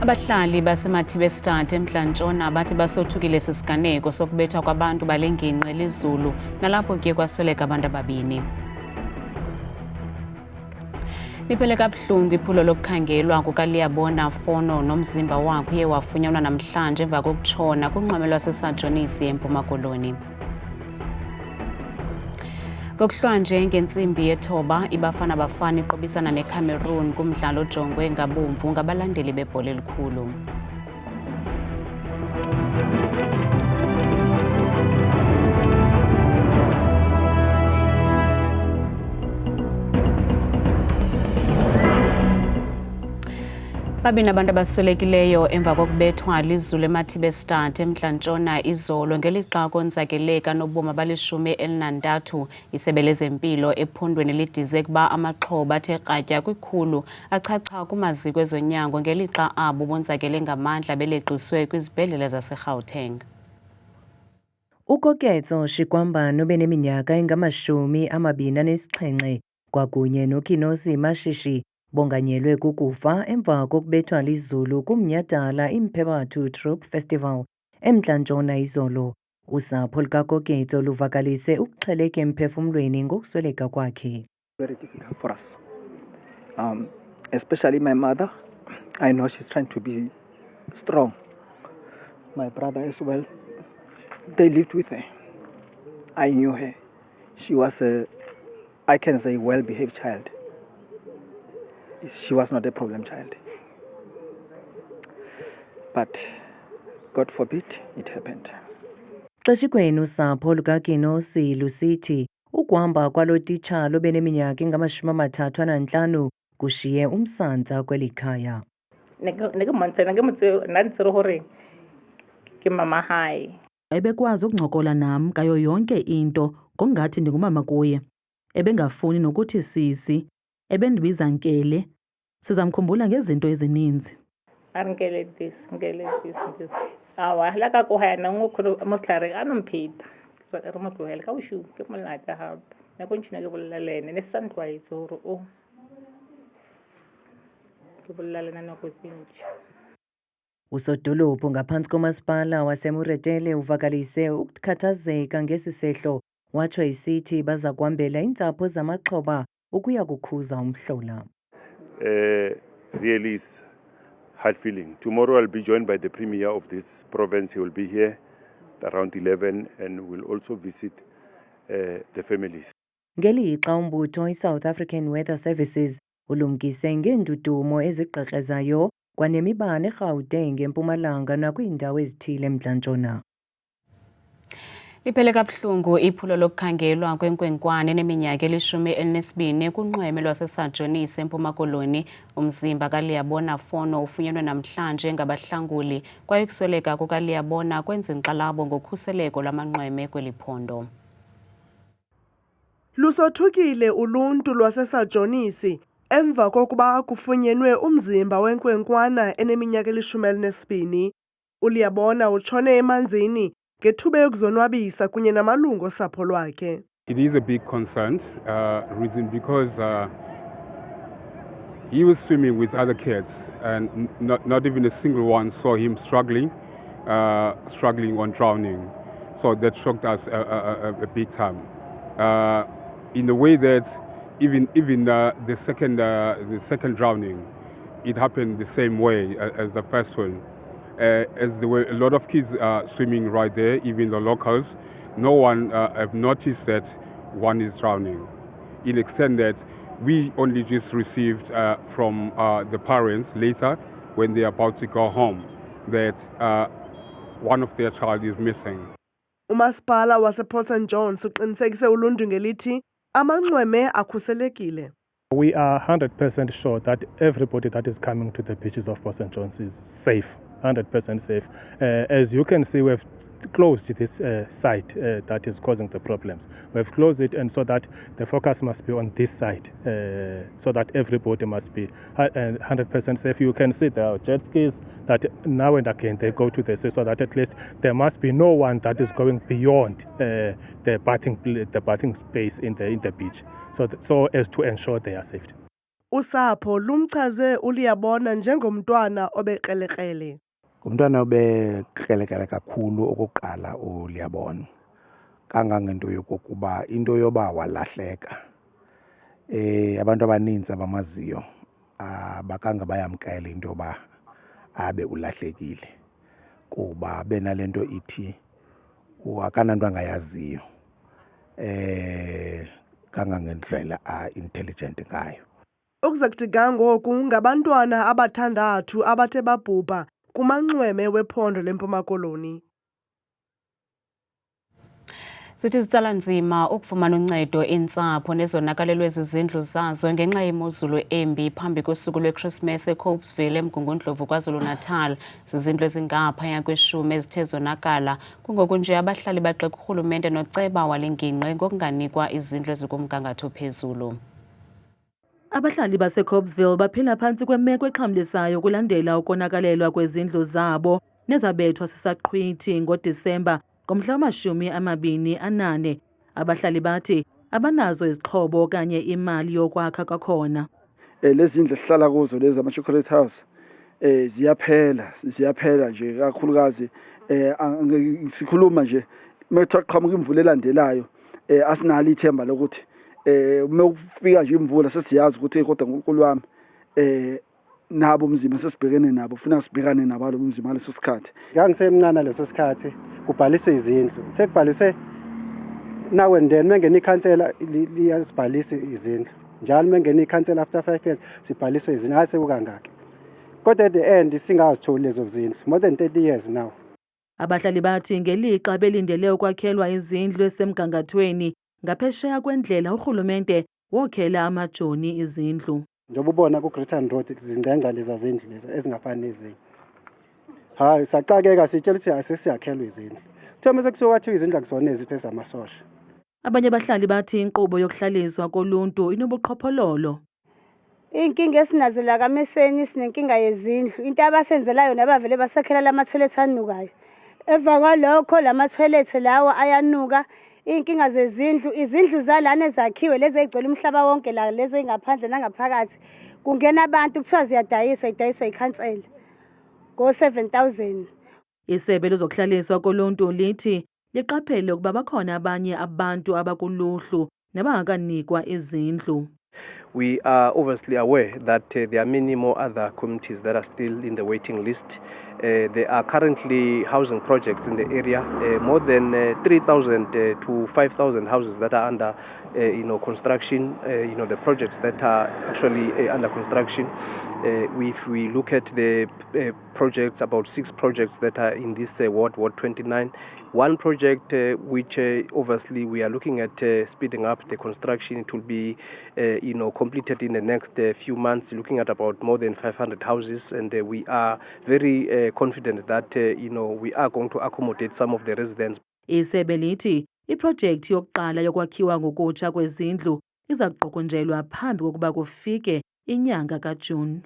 Abahlali baseMathibestat eMntla-Ntshona bathi basothukile sisiganeko sokubethwa kwabantu balenginqi elizulu nalapho kuye kwasweleka abantu ababini. Liphele kabuhlungu iphulo lokukhangelwa kukaLiyabona Fono nomzimba wakhe uye wafunyanwa namhlanje emva kokutshona kunqweme lwaseSajonisi eMpuma Koloni. Ngokuhlwanje ngentsimbi yethoba iBafana Bafana iqobisana neCameroon kumdlalo ojongwe ngabomvu ngabalandeli bebhola elikhulu. Babini abantu abaswelekileyo emva kokubethwa lizulu eMathibestat eMntla-Ntshona izolo ngelixa konzakeleka nobomi abali-13. Isebe lezempilo ephondweni lidize kuba amaxhoba athe kratya kwikhulu achacha kumaziko ezonyango ngelixa abo bonzakele ngamandla beleqiswe kwizibhedlele zaseGauteng. Ukoketso Shikwambano beneminyaka engama-27 kwakunye noKinosi Mashishi bonganyelwe kukufa emva kokubethwa lizulu kumnyhadala iMphebathu Troop Festival eMntla-Ntshona izolo. Usapho lukaKoketso luvakalise ukuxheleka emphefumlweni ngokusweleka kwakhe. Very difficult for us, especially my mother. I know she's trying to be strong. My brother as well. They lived with her. I knew her. She was I can say, well-behaved child. She was not a problem child. But God forbid it happened. Xeshikweni usapho lukaKinosi lusithi ukuhamba kwalo titshala obeneminyaka engama-35 kushiye umsantsa kweli khaya. Ebekwazi ukuncokola nam kayo yonke into ngokungathi ndingumama kuye. Ebengafuni nokuthi sisi, ebendibiza nkele. Sizamkhumbula ngezinto ezininzi. Usodolophu ngaphantsi komasipala waseMuretele uvakalise ukukhathazeka ngesi sehlo watsho isithi baza kuhambela iintsapho zamaxhoba ukuya kukhuza umhlola. Really is hard feeling. Tomorrow I'll be joined by the Premier of this province. He will be here around 11 and will also visit the families. Ngelixa umbutho iSouth African Weather Services ulumkise ngeendudumo eziqeqezayo kwanemibane eGauteng eMpumalanga nakwiindawo ezithile eMntla-Ntshona. Liphele kabuhlungu iphulo lokukhangelwa kwenkwenkwane eneminyaka eli-12 kunqweme lwaseSajonisi eMpuma Koloni. Umzimba kaLiyabona Fono ufunyenwe namhlanje ngabahlanguli kwaye ukusweleka kukaLiyabona kwenza inkxalabo ngokhuseleko lwamanqweme kweli phondo. Lusothukile uluntu lwaseSajonisi emva kokuba kufunyenwe umzimba wenkwenkwana eneminyaka eli-12. uLiyabona utshone emanzini ngethuba yokuzonwabisa kunye namalungu osapho lwakhe. It is a big concern, reason because he was swimming with other kids and not even a single one saw him struggling on drowning. So that shocked us a big time. In the way that even the second drowning, it happened the same way as the first one. As there were a lot of kids swimming right there, even the locals, no one have noticed that one is drowning. In extent that we only just received from the parents later when they are about to go home that one of their child is missing. Umasipala wasePort St Johns uqinisekise uluntu ngelithi amanqweme akhuselekile. We are 100% sure that everybody that is coming to the beaches of Port St Johns is safe, 100% safe. As you can see, we've closed this site that is causing the problems. We've closed it, and so that the focus must be on this site, so that everybody must be 100% safe. You can see there are jet skis that now and again they go to the sea, so that at least there must be no one that is going beyond the bathing space in the beach, so as to ensure their safety. Usapho lumchaze uLiyabona njengomntwana obekrelekrele. Umntwana obekrelekrele kakhulu okokuqala uLiyabona. Kangangento yokokuba into yoba walahleka. Abantu abaninzi abamaziyo bakanga bayamkele into yoba abe ulahlekile. Kuba benalento ithi akananto angayaziyo. Kangangendlela intelligent ngayo. Okuzakuthi ngoku ngabantwana abathandathu abathe babhubha kumanxweme wephondo leMpuma Koloni. Sithi sitsala nzima ukufumana uncedo intsapho nezonakalelwe zizindlu zazo ngenxa yemozulu embi phambi kosuku lweChristmas eCobesville eMgungundlovu KwaZulu-Natal. Zizindlu ezingaphaya kwe10 ezithe zonakala. Kungoku nje abahlali baxeka urhulumente noceba walengingqi ngokunganikwa izindlu ezikumgangatho phezulu. Abahlali baseCobesville baphila phantsi kwemeko exhamlisayo kulandela ukonakalelwa kwezindlu zabo nezabethwa sisaqhwithi ngoDisemba ngomhla wama-28. Abahlali bathi abanazo izixhobo okanye imali yokwakha kwakhona. Lezi zindlu esihlala kuzo lezi ama-chocolate house ziyaphela nje kakhulukazi sikhuluma nje mekuthiwa qhamuka imvula elandelayo asinalo ithemba lokuthi mewufika nje imvula sesiyazi ukuthi kodwa uNkulunkulu wami nabo umzima sesibhekene nabo ufuna sibhekane nabo umzima leso sikhathi. Ngangisemncane leso sikhathi kubhaliswe izindlu sekubhaliswe now and then mengena ikhansela liyasibhalisa izindlu njalo mengena ikhansela after 5 years sibhaliswe izindlu hase kukangaki kodwa at the end singazitholi lezo zindlu more than 30 years now. Abahlali bathi ngelixa belindele ukwakhelwa izindlu esemgangathweni ngaphesheya kwendlela urhulumente wokhela amajoni izindlu. Njengoba ubona ku-Greaton Road zingcenga leza zindlu lezi ezingafani nezinye. Hayi saqakeka sitshela ukuthi asesiyakhelwe izindlu. Kuthiwa sekusuka kwathiwa izindlu akusona ezithe zamasosha. Abanye abahlali bathi inkqubo yokuhlaliswa koluntu inobuqhophololo. Inkinga esinazo la kaMeseni sinenkinga yezindlu. Into abasenzela yona bavele basakhela lama-toilet anukayo. Emva kwalokho lama-toilet lawa ayanuka. Inkinga zezindlu, izindlu zalana ezakhiwe lezi egcwele umhlaba wonke la lezi engaphandle nangaphakathi. Kungena abantu kuthiwa idayiswa ikhansela ngo-7,000. Isebe lozokuhlaliswa koluntu lithi liqaphele ukuba bakhona abanye abantu abakuluhlu nabangakanikwa izindlu. We are obviously aware that there are many more other communities that are still in the waiting list. There are currently housing projects in the area, more than 3,000 to 5,000 houses that are under construction, the projects that are actually under construction. If we look at the projects, about 6 projects that are in this Ward 29, one project which obviously we are looking at speeding up the construction. It will be completed in the next few months, looking at about more than 500 houses, and we are very confident that we are going to accommodate some of the residents. Isebe lithi iprojekthi yokuqala yokwakhiwa ngokutsha kwezindlu iza kuqokonjelwa phambi kokuba kufike inyanga kaJuni.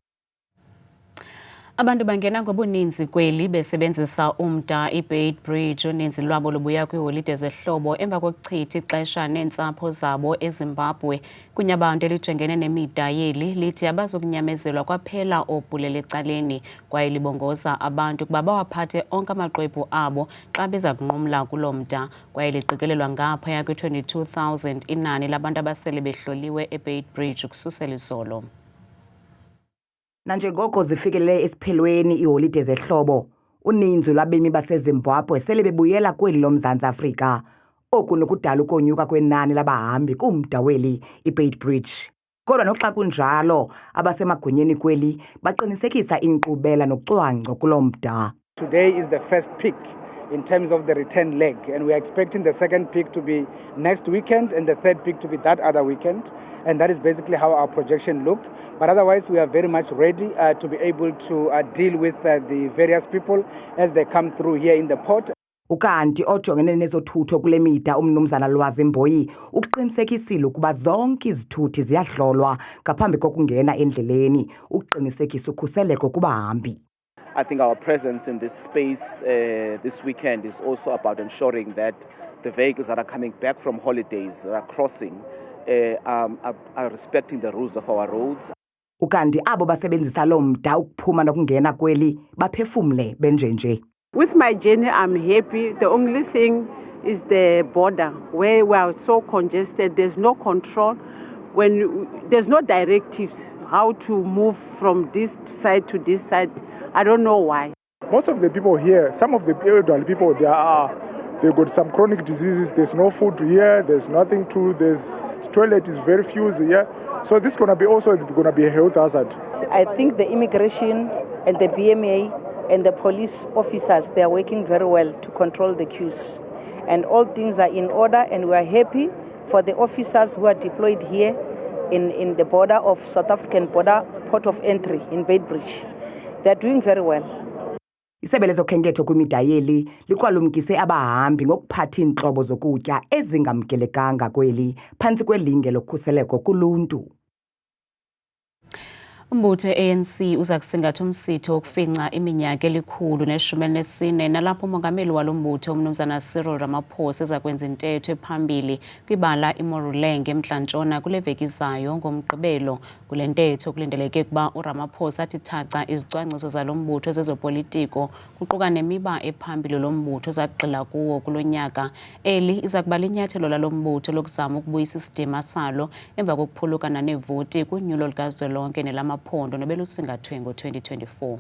Abantu bangena ngobuninzi kweli besebenzisa umda iBeitbridge. Uninzi lwabo lubuya kwiholide zehlobo emva kokuchitha ixesha neentsapho zabo eZimbabwe. Kunye abantu elijengene nemida yeli lithi abazokunyamezelwa kwaphela obhulela ecaleni kwaye libongoza abantu kuba bawaphathe onke amaxwebhu abo xa beza kunqumla kuloo mda kwaye liqikelelwa ngaphaya kwe-22,000 inani labantu abasele behloliwe eBeitbridge ukususela izolo. Nanjengoko zifikelele esiphelweni iholide zehlobo, uninzi lwabemi baseZimbabwe sele bebuyela kweli loMzantsi Afrika. Oku nokudala ukonyuka kwenani labahambi kumda weli iBeitbridge. Kodwa noxa kunjalo, abasemagunyeni kweli baqinisekisa inkqubela nocwangco kuloo mda. Today is the first peak in terms of the return leg, and we are expecting the second peak to be next weekend and the third peak to be that other weekend, and that is basically how our projection look. But otherwise we are very much ready to be able to deal with the various people as they come through here in the port. Ukanti ojongene nezothutho kule mida umnumzana Lwazi Mboyi uqinisekisile ukuba zonke izithuthi ziyahlolwa ngaphambi kokungena endleleni uqinisekisa ukhuseleko kubahambi. I think our presence in this space this weekend is also about ensuring that the vehicles that are coming back from holidays that are crossing are respecting the rules of our roads. ukanti abo basebenzisa lo mda ukuphuma nokungena kweli baphefumle benjenje. With my journey, I'm happy. The only thing is the border where we are so congested. There's no control. There's no directives how to move from this side to this side. I don't know why. Most of the people here, some of the elderly people, they've got some chronic diseases. There's no food here. There's nothing to. There's toilet is very few here. So this is going to be a health hazard. I think the immigration and the BMA and the police officers, they are working very well to control the queues. And all things are in order, and we are happy for the officers who are deployed here in the border of South African border, port of entry in Beitbridge. They are doing very well. Isebe lezokhenketho kwimidayeli likwalumkise abahambi ngokuphatha iintlobo zokutya ezingamkelekanga kweli phantsi kwelinge lokhuseleko kuluntu. Umbutho ANC uza kusingatha umsitho wokufinca iminyaka elikhulu ne-14 nalapho umongameli walo mbutho umnumzana Cyril Ramaphosa eza kwenza intetho ephambili kwibala iMoruleng eMntla-Ntshona kule veki izayo ngomgqibelo. Kule ntetho kulindeleke ukuba uRamaphosa athi thaca izicwangciso zalo mbutho zezopolitiko kuquka nemiba ephambili lo mbutho ezagxila kuwo kulo nyaka. Eli iza kuba linyathelo lalo mbutho lokuzama ukubuyisa isidima salo emva kokuphulukana nevoti kunyulo likazwelonke nelamaphondo nobelusingathwe ngo-2024.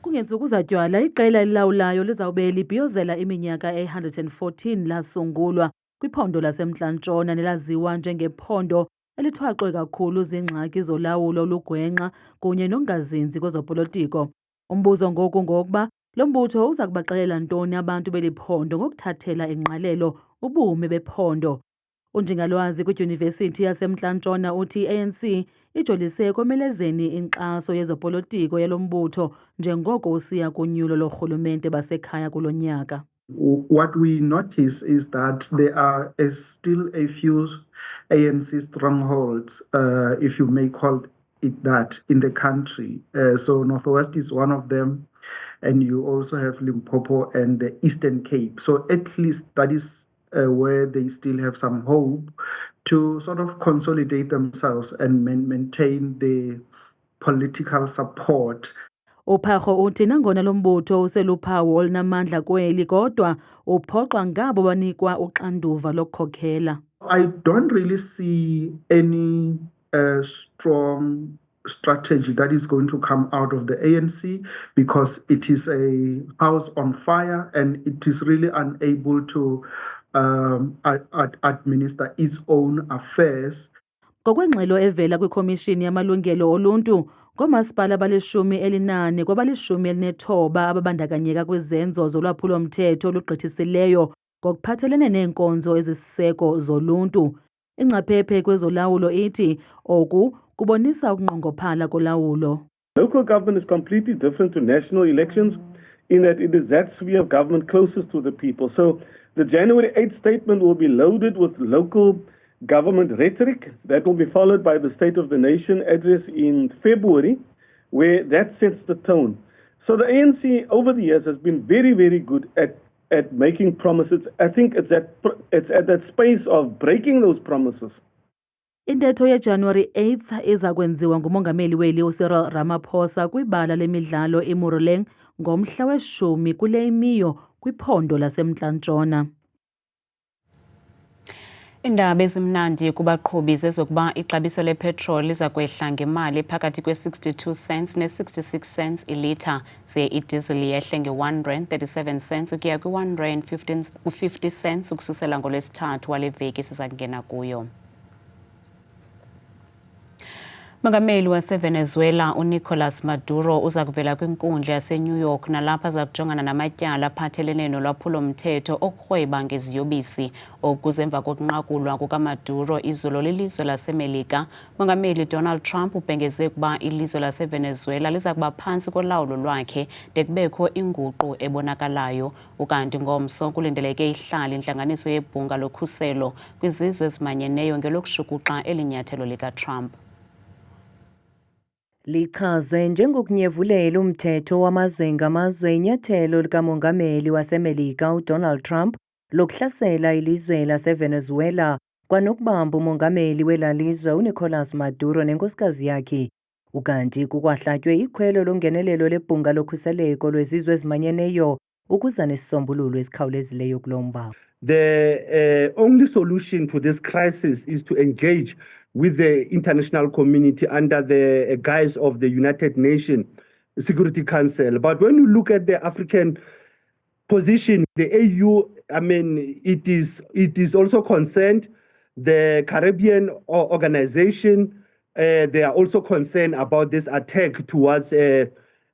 Kungensuku zatywala iqela elilawulayo lizawube libhiyozela iminyaka e-114 lasungulwa kwiphondo laseMntla-Ntshona nelaziwa njengephondo elithwaxwe kakhulu ziingxaki zolawulo olugwenxa kunye nokungazinzi kwezopolitiko. Umbuzo ngoku ngokuba lo mbutho uza kubaxelela ntoni abantu beli phondo ngokuthathela ingqalelo ubume bephondo. Unjingalwazi kwidyunivesithi yaseMntla-Ntshona uthi i-ANC ijolise ekomelezeni inkxaso yezopolitiko yalo mbutho njengoko usiya kunyulo lorhulumente basekhaya kulo nyaka. What we notice is that there are still a few ANC strongholds, if you may call it that, in the country. So Northwest is one of them, and you also have Limpopo and the Eastern Cape. So at least that is where they still have some hope to sort of consolidate themselves and maintain the political support. Upharho uthi nangona lo mbutho useluphawu olunamandla kweli kodwa uphoxwa ngabo banikwa uxanduva lokukhokhela. I don't really see any strong strategy that is going to come out of the ANC because it is a house on fire and it is really unable to administer its own affairs. Ngokwengxelo evela kwiKhomishini yamalungelo oluntu, ngomasipala abali-18 kwabali-19 ababandakanyeka kwizenzo zolwaphulo-mthetho olugqithisileyo ngokuphathelene neenkonzo ezisiseko zoluntu. Ingcaphephe kwezolawulo ithi oku kubonisa ukunqongophala kolawulo. Local government is completely different to national elections in that it is that sphere of government closest to the people. So the January 8th statement will be loaded with local government rhetoric that will be followed by the State of the Nation address in February, where that sets the tone. So the ANC over the years has been very, very good at making promises. I think it's at that space of breaking those promises. Intetho yeJanuary 8th iza kwenziwa ngumongameli weli uCyril Ramaphosa kwibala lemidlalo eMoruleng ngomhla we-10 kule imiyo kwiphondo laseMntla-Ntshona. Indaba ezimnandi kubaqhubi zezokuba ixabiso lepetrol liza kwehla ngemali phakathi kwe-62 cents ne-66 cents ilitha, ze idizil yehle nge-R1.37 ukuya kwi-R1.50 cents ukususela ngolwesithathu wale veki siza kungena kuyo. Mongameli waseVenezuela uNicolas Maduro uza kuvela kwinkundla yaseNew York nalapha aza kujongana namatyala aphathelene nolwaphulo-mthetho okurhweba ngeziyobisi. Okuze emva kokunqakulwa kukaMaduro izolo lilizwe laseMelika, Mongameli Donald Trump ubhengeze ukuba ilizwe laseVenezuela liza kuba phantsi kolawulo lwakhe de kubekho inguqu ebonakalayo. Ukanti ngomso kulindeleke ihlala intlanganiso yebhunga lokhuselo kwizizwe ezimanyeneyo ngelokushukuxa elinyathelo likaTrump. Lichazwe njengokunyevulela umthetho wamazwe ngamazwe inyathelo likamongameli waseMelika uDonald Trump lokuhlasela ilizwe laseVenezuela kwanokubamba umongameli welalizwe uNicolas Maduro nenkosikazi yakhe. Ukanti kukwahlatywe ikhwelo longenelelo lebhunga lokhuseleko lwezizwe ezimanyeneyo ukuza nesisombululo esikhawulezileyo kulomba. The only solution to this crisis is to engage with the international community under the guise of the United Nations Security Council. But when you look at the African position, the AU, I mean, it is also concerned. The Caribbean organization, they are also concerned about this attack towards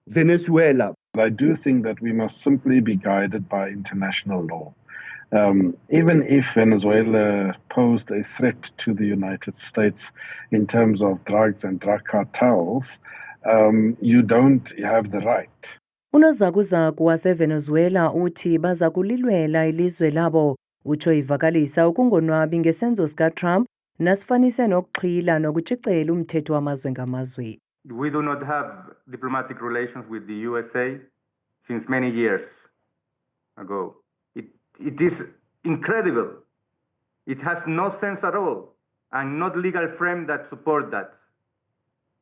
Venezuela. I do think that we must simply be guided by international law. Even if Venezuela posed a threat to the United States in terms of drugs and drug cartels, you don't have the right. Unozakuzaku waseVenezuela uthi baza kulilwela ilizwe labo, utsho ivakalisa ukungonwabi ngesenzo sikaTrump nasifanise nokuxhila nokutshicela umthetho wamazwe ngamazwe. We do not have diplomatic relations with the USA since many years ago. It is incredible. It has no sense at all and not legal frame that support that.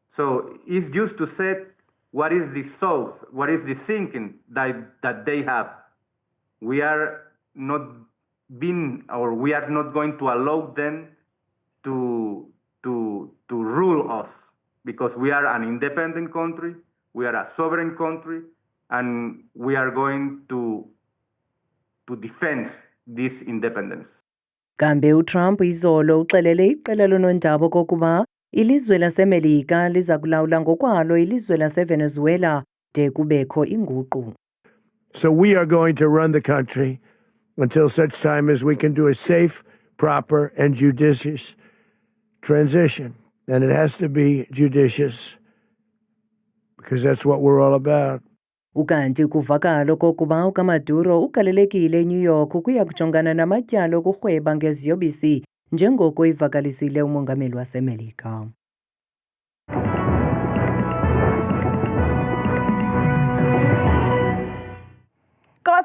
So it's just to say what is the thought, what is the thinking that they have. We are not going to allow them to rule us because we are an independent country, we are a sovereign country, and we are going to defend this independence. Kambe uTrump izolo uxelele iqela lonondaba kokuba ilizwe laseMelika liza kulawula ngokwalo ilizwe laseVenezuela de kubekho inguqu. So we are going to run the country until such time as we can do a safe, proper, and judicious transition. And it has to be judicious because that's what we're all about. Ukanti kuvakalo kokuba ukaMaduro ugalelekile eNew York ukuya kujongana namatyala okurhweba ngeziyobisi njengoko ivakalisile umongameli waseMelika.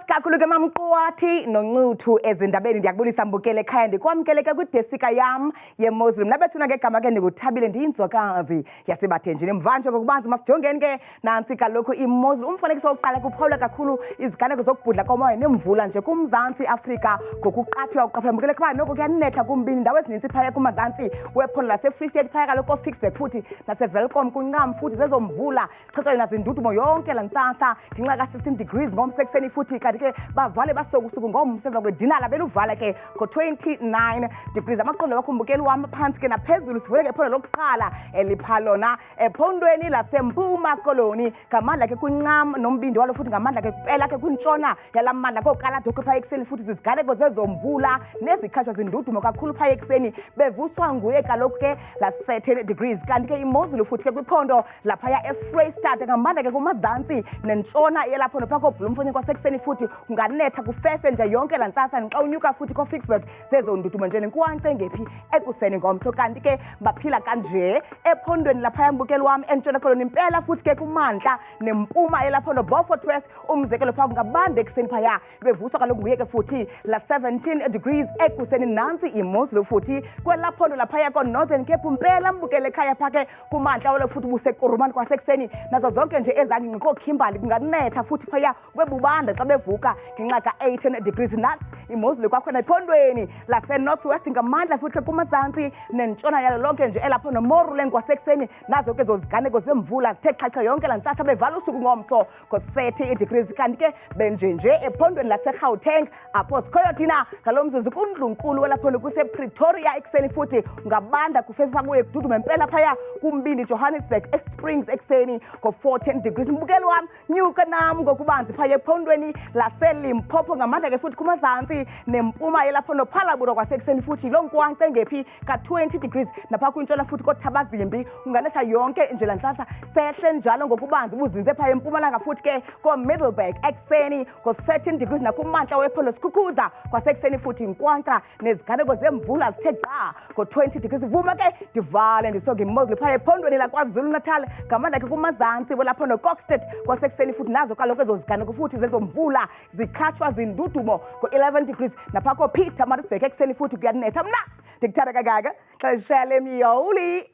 Kakhulu ke mamqwathi noncuthu ezindabeni ndiyakubulisa mbukele ekhaya ndikwamkeleke kwidesika yam yeMuslim nabethuna ngegama ke ndikuthabile ndiyinzwakazi yasebathenjini mvanje ngokubanzi masijongeni ke nansi kaloku iMuslim umfanekiso wokuqala kuphawula kakhulu iziganeko zokubhudla komoya nemvula nje kuMzantsi Afrika ngokuqathwa uqaphela mbukele kuba noko kuyanetha kumbini indawo ezininzi phaya kuMazantsi wephondo laseFree State phaya kaloku koFixburg futhi naseVelcom kuncam futhi zezomvula xhexwa nazindudumo yonke lantsasa ngenxa ka16 degrees ngomsekuseni futhi kanti ke bavale basokusuku ngomsemva kwedinala beluvala ke ko29 degrees amaqondo wakhumbukeli wami phansi ke naphezulu sivuleke ephondo lokuqala eliphalona ephondweni lasempuma koloni ngamandla ke kwincam nombindi walo futhi ngamandla ke kuphela ke kwintshona yalamandla kokala dokho phaya ekseni futhi ziziganeko zezomvula nezikhashwa zindudumo kakhulu phaya ekseni bevuswa nguye kaloku ke la 13 degrees kanti ke imozulu futhi ke kwiphondo laphaya eFreystata ngamandla ke kumazantsi nentshona yelaphondo phako Bloemfontein kwasekuseni futhi unganetha kufefe nje yonke lantsasa nxa unyuka futhi koFixburg zezondudumo nje nenkwancenge ngephi ekuseni ngomso kanti ke baphila kanje ephondweni lapha yambukeli wami entshona koloni impela futhi ke kumandla nempuma elaphondo Beaufort West umzekelo pha ngabande ekuseni phaya bevuswa kaloku nguye ke futhi la 17 degrees ekuseni nansi imozulu futhi kwelaphondo lapha ko Northern Cape impela mbukele ekhaya phake kumandla walo futhi busekurumani kwasekuseni nazo zonke nje ezanginqiko Kimberley kunganetha futhi phaya kwebubanda xa bevuka ngenxa ka18 degrees nuts imozulu kwakhona ephondweni lase Northwest ngamandla futhi kumazantsi nentshona yalo lonke nje elapho noMoruleng kwasekuseni nazo ke zoziganeko zemvula zithe xhaxha yonke lantsasa bevala usuku ngomso ko30 degrees kanti ke benjenje ephondweni lase Gauteng apho sikhoyo thina ngalomzuzu kundlunkulu welapho kuse Pretoria ekseni futhi ngabanda kufefa kuye kududuma impela phaya kumbindi Johannesburg Springs ekseni ko14 degrees mbukeli wami nyuka nami ngokubanzi phaya ephondweni laseLimpopo ngamandla ke futhi kumazantsi nempuma yelapho noPhalaburo kwasekuseni futhi lonkwancenge ngephi ka20 degrees napha kwintshona futhi koThabazimbi ungaletha yonke nje lanhlasa sehle njalo ngokubanzi buzinze phaya empumalanga futhi ke koMiddleburg ekseni ko13 degrees nakumantla wephondo Sikhukhuza kwasekuseni futhi inkwantra neziganeko zemvula zithe qa ko20 degrees vuma ke divale ndisoke imozulu phaya ephondweni laKwaZulu Natal ngamandla ke kumazantsi welapho noKokstad kwasekuseni futhi nazo kaloku ezoziganeko futhi zezomvula zikhatshwa zindudumo ko11 degrees napha koPietermaritzburg ekseni futhi kuyanetha mna Dictator Gagaga, Salim Yoli.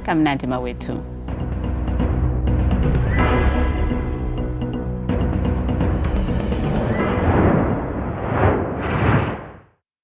Kamnandi mawethu.